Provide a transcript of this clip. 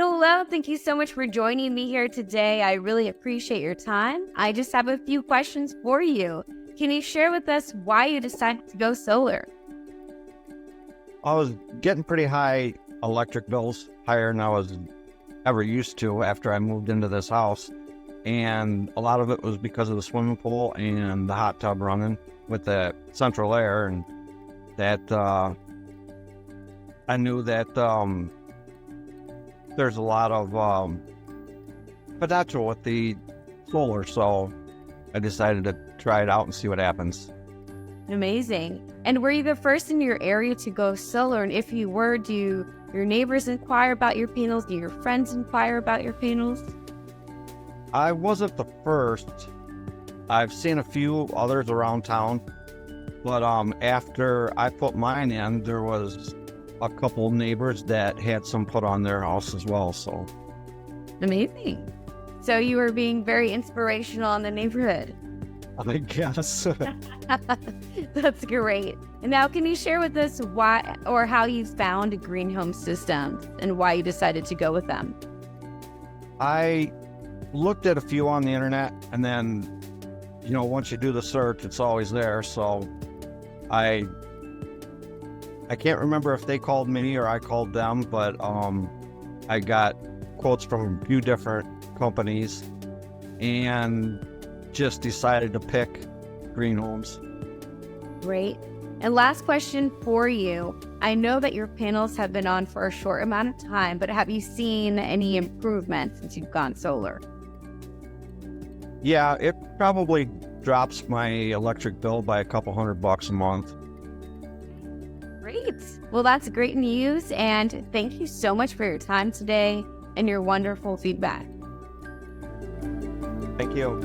Hello, thank you so much for joining me here today. I really appreciate your time. I just have a few questions for you. Can you share with us why you decided to go solar? I was getting pretty high electric bills, higher than I was ever used to after I moved into this house. And a lot of it was because of the swimming pool and the hot tub running with the central air. And that I knew that there's a lot of potential with the solar. So I decided to try it out and see what happens. Amazing. And were you the first in your area to go solar? And if you were, do your neighbors inquire about your panels? Do your friends inquire about your panels? I wasn't the first. I've seen a few others around town, but after I put mine in, there was a couple neighbors that had some put on their house as well. So Amazing. So you were being very inspirational in the neighborhood. I guess. That's great. And now can you share with us why or how you found Green Home Systems and why you decided to go with them? I looked at a few on the internet, and then, once you do the search, it's always there. So I can't remember if they called me or I called them, but I got quotes from a few different companies and just decided to pick Green Homes. Great. And last question for you. I know that your panels have been on for a short amount of time, but have you seen any improvement since you've gone solar? Yeah, it probably drops my electric bill by a couple $100 a month. Great. Well, that's great news. And thank you so much for your time today and your wonderful feedback. Thank you.